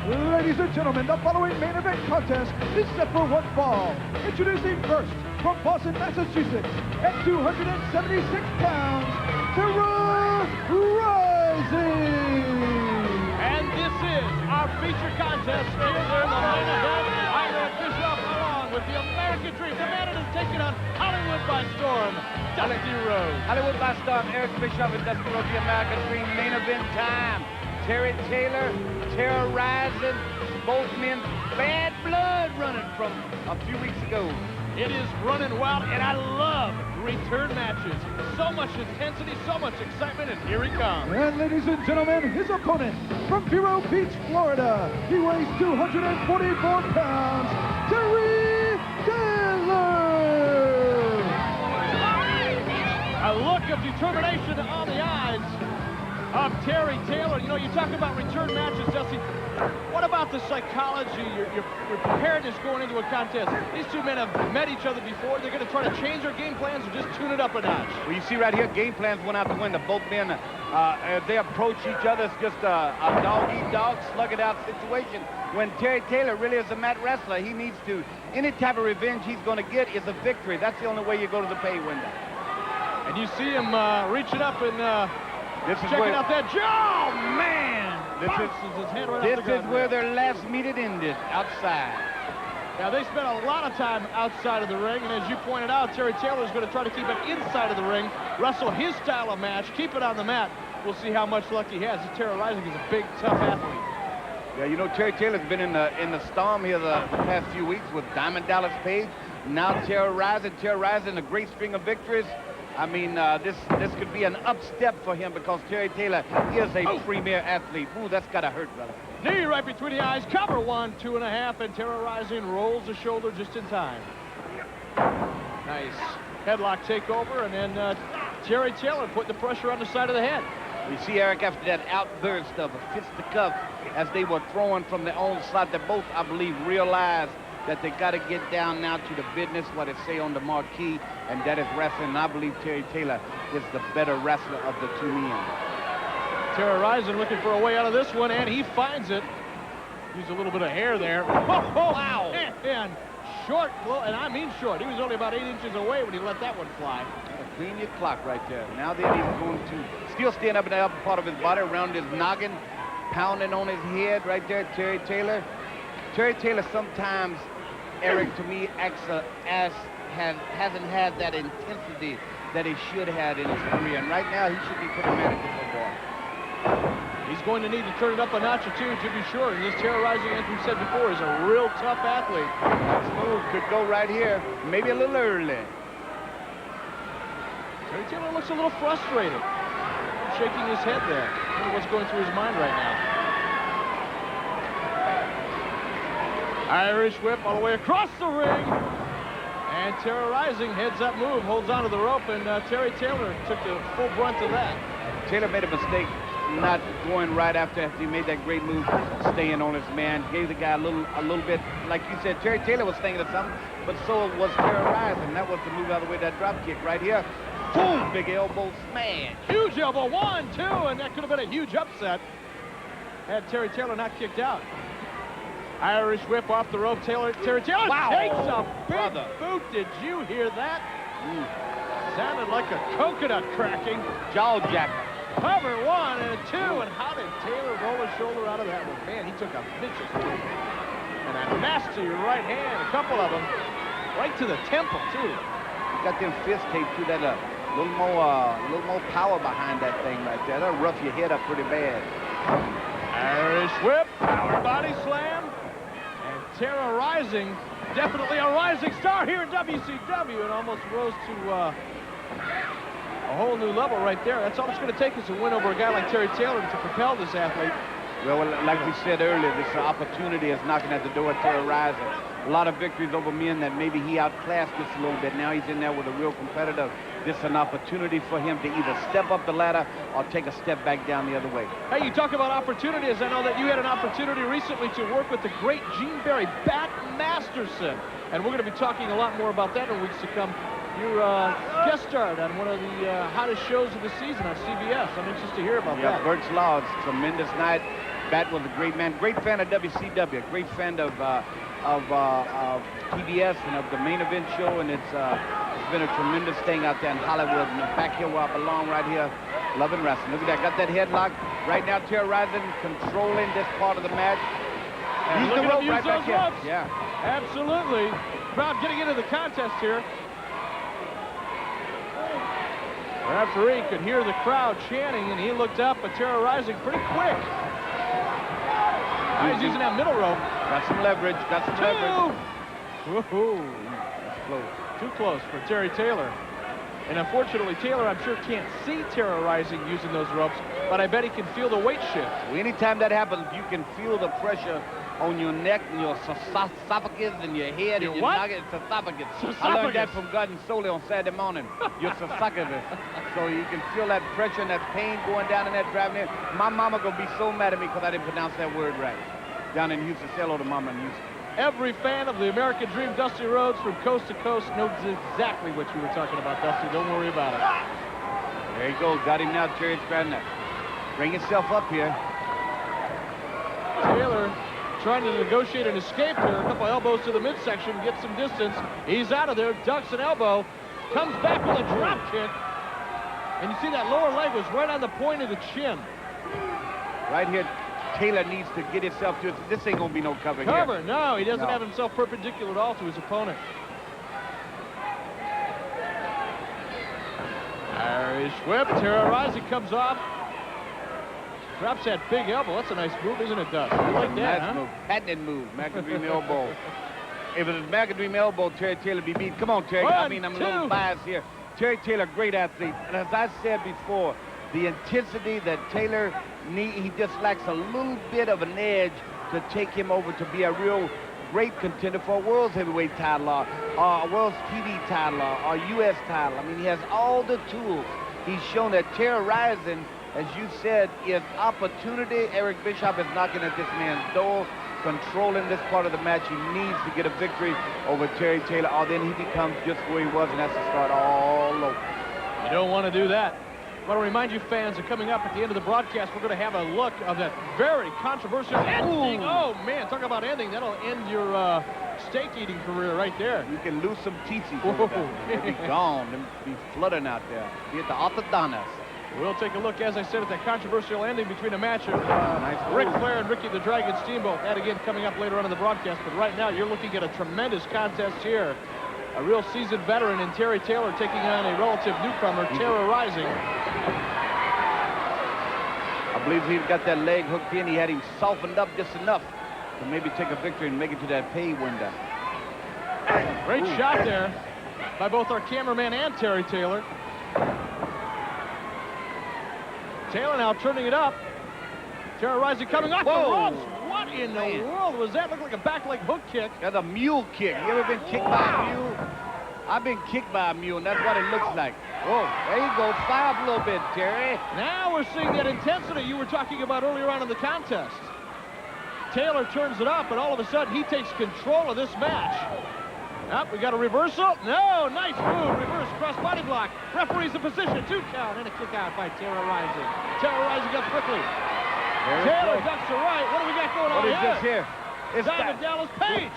Ladies and gentlemen, the following main event contest is set for one fall. Introducing first, from Boston, Massachusetts, at 276 pounds, Terra Ryzing. And this is our feature contest here in the main event. Ira Bischoff along with the American Dream, the man that is taking on Hollywood by storm, Dusty Rhodes. Hollywood by storm, Eric Bischoff and Dusty Rhodes, the American Dream, main event time. Terry Taylor, Terra Ryzing, both men, bad blood running from a few weeks ago. It is running wild, and I love return matches. So much intensity, so much excitement, and here he comes. And ladies and gentlemen, his opponent from Vero Beach, Florida. He weighs 244 pounds, Terry Taylor. A look of determination on the eyes of Terry Taylor. You know, you talk about return matches, Dusty. What about the psychology, your preparedness going into a contest? These two men have met each other before. They're going to try to change their game plans or just tune it up a notch. Well, you see right here, game plans went out the window. Both men, they approach each other. It's just a dog-eat-dog, slug-it-out situation. When Terry Taylor really is a mat wrestler, he needs to, any type of revenge he's going to get is a victory. That's the only way you go to the pay window. And you see him reaching up and checking out that jaw. Oh, man! This is where their last meet it ended, outside. Now, they spent a lot of time outside of the ring, and as you pointed out, Terry Taylor is going to try to keep it inside of the ring, wrestle his style of match, keep it on the mat. We'll see how much luck he has. Terra Ryzing is a big, tough athlete. Yeah, you know, Terry Taylor's been in the storm here the past few weeks with Diamond Dallas Page. Now Terra Ryzing, a great string of victories. I mean, this could be an upstep for him because Terry Taylor is a premier athlete. Ooh, that's got to hurt, brother. Knee right between the eyes. Cover 1, 2.5, and Terra Ryzing rolls the shoulder just in time. Nice headlock takeover, and then Terry Taylor putting the pressure on the side of the head. You see, Eric, after that outburst of a fist-to-cuff as they were throwing from their own slot, they both, I believe, realized that they got to get down now to the business, what it say on the marquee, and that is wrestling. And I believe Terry Taylor is the better wrestler of the two men. Terra Ryzing looking for a way out of this one, and he finds it. Use a little bit of hair there. Oh, wow! And short, and I mean short. He was only about 8 inches away when he let that one fly. Clean your clock right there. Now then he's going to still stand up in the upper part of his body, around his noggin, pounding on his head right there, Terry Taylor. Terry Taylor sometimes, Eric, to me, hasn't had that intensity that he should have in his career. And right now, he should be putting manager football. He's going to need to turn it up a notch or two, to be sure. And this Terra Ryzing, as we said before, is a real tough athlete. Next move could go right here, maybe a little early. Terry Taylor looks a little frustrated. Shaking his head there. I wonder what's going through his mind right now. Irish whip all the way across the ring. And Terra Ryzing heads up move, holds onto the rope, and Terry Taylor took the full brunt of that. Taylor made a mistake not going right after he made that great move, staying on his man. Gave the guy a little bit, like you said, Terry Taylor was thinking of something, but so was Terra Ryzing. That was the move out of the way, that drop kick right here. Boom, big elbow smash. Huge elbow, 1, 2, and that could have been a huge upset had Terry Taylor not kicked out. Irish whip off the rope. Terry Taylor takes a big boot. Did you hear that? Sounded like a coconut cracking. Jaw jack. Cover 1 and 2, and how did Taylor roll his shoulder out of that one? Man, he took a vicious one. And a nasty right hand, a couple of them, right to the temple too. He got them fist taped to that little more power behind that thing right there. That'll rough your head up pretty bad. Irish whip, power body slam. Terra Ryzing, definitely a rising star here in WCW, and almost rose to a whole new level right there. That's all it's going to take is to win over a guy like Terry Taylor to propel this athlete. Well, like we said earlier, this opportunity is knocking at the door at Terra Ryzing. A lot of victories over men that maybe he outclassed just a little bit. Now he's in there with a real competitor. This is an opportunity for him to either step up the ladder or take a step back down the other way. Hey, you talk about opportunities. I know that you had an opportunity recently to work with the great Gene Barry, Bat Masterson. And we're going to be talking a lot more about that in weeks to come. You guest starred on one of the hottest shows of the season on CBS. I'm anxious to hear about that. Yeah, Bert's Law, tremendous night. Bat was a great man. Great fan of WCW. Great fan of TBS and of the main event show. And it's been a tremendous thing out there in Hollywood. And back here where I belong, right here, loving wrestling. Look at that. Got that headlock. Right now, Terra Ryzing controlling this part of the match. And use the rope right back here. Ropes. Yeah. Absolutely. Crowd getting into the contest here. The referee could hear the crowd chanting, and he looked up at Terra Ryzing pretty quick. Now he's using that middle rope. Got some leverage. Got some leverage. Woohoo! That's close. Too close for Terry Taylor. And unfortunately, Taylor, I'm sure, can't see Terra Ryzing using those ropes, but I bet he can feel the weight shift. Well, anytime that happens, you can feel the pressure on your neck and your esophagus and your head and your nugget. It's esophagus. I learned that from God and Solely on Saturday morning. Your esophagus. So you can feel that pressure and that pain going down in that driving in. My mama gonna be so mad at me because I didn't pronounce that word right. Down in Houston. Say hello to mama in Houston. Every fan of the American Dream, Dusty Rhodes, from coast to coast, knows exactly what you were talking about, Dusty. Don't worry about it. There you go. Got him now, Terry Stratton. Bring yourself up here. Taylor trying to negotiate an escape here. A couple elbows to the midsection, get some distance. He's out of there, ducks an elbow, comes back with a drop kick. And you see that lower leg was right on the point of the chin. Right here, Taylor needs to get himself to it. This ain't gonna be no cover here. Cover, no, he doesn't have himself perpendicular at all to his opponent. Irish whip, Terra Ryzing comes off. Drops that big elbow. That's a nice move, isn't it, Dust? I like that, nice move. Patented move. Macadream elbow. If it was Macadream elbow, Terry Taylor be beat. Come on, Terry. I'm a little biased here. Terry Taylor, great athlete. And as I said before, the intensity that Taylor needs, he just lacks a little bit of an edge to take him over to be a real great contender for a World's Heavyweight title, or a World's TV title, or U.S. title. I mean, he has all the tools. He's shown that Terra Ryzing, as you said, is opportunity. Eric Bischoff is knocking at this man's door, controlling this part of the match. He needs to get a victory over Terry Taylor, or then he becomes just where he was and has to start all over. You don't want to do that. I want to remind you fans that coming up at the end of the broadcast, we're going to have a look of that very controversial ending. Oh, man, talk about ending. That'll end your steak-eating career right there. You can lose some teeth. They'll be gone. They'll be flooding out there. Be at the orthodontist. We'll take a look, as I said, at that controversial ending between a match of Ric Flair and Ricky the Dragon Steamboat. That, again, coming up later on in the broadcast. But right now, you're looking at a tremendous contest here. A real seasoned veteran in Terry Taylor taking on a relative newcomer, Terra Ryzing. I believe he got that leg hooked in. He had him softened up just enough to maybe take a victory and make it to that pay window. Great shot there by both our cameraman and Terry Taylor. Taylor now turning it up. Terra Ryzing coming off the ropes. What in the world was that? Looked like a back leg hook kick. That's a mule kick. You ever been kicked by a mule? I've been kicked by a mule, and that's what it looks like. Oh, there you go. Fire up a little bit, Terry. Now we're seeing that intensity you were talking about earlier on in the contest. Taylor turns it up, and all of a sudden he takes control of this match. Up, we got a reversal. No, nice move. Reverse cross body block. Referee's in position. 2 count and a kick out by Terra Ryzing. Terra Ryzing up quickly. Taylor ducks to right. What do we got going on here? What is this here? It's Diamond Dallas Page.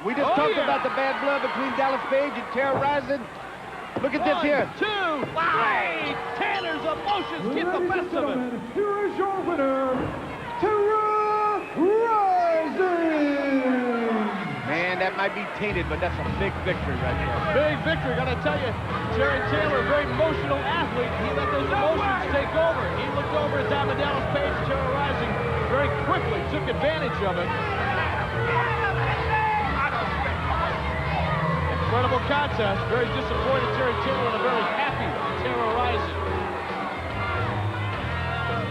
We just talked about the bad blood between Dallas Page and Terra Ryzing. Look at this here. 1, 2, 3. Taylor's emotions get the best of him. Here is your winner, Terra Ryzing. Man, that might be tainted, but that's a big victory right there. Big victory. Gotta tell you, Terry Taylor, a very emotional athlete. He let those emotions take over. He looked over at Diamond Dallas Page. Terra Ryzing very quickly took advantage of it. Incredible contest. Very disappointed Terry Taylor and a very happy Terra Ryzing.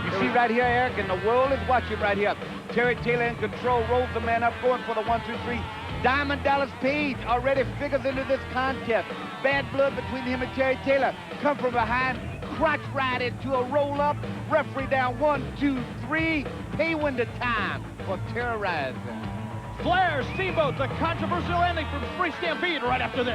You see right here, Eric, and the world is watching right here. Terry Taylor in control, rolls the man up, going for the 1, 2, 3. Diamond Dallas Page already figures into this contest. Bad blood between him and Terry Taylor. Come from behind, crotch ride into a roll up. Referee down 1, 2, 3. Pay window time for Terra Ryzing. Flair, Steamboat, the controversial ending from Free Stampede right after this.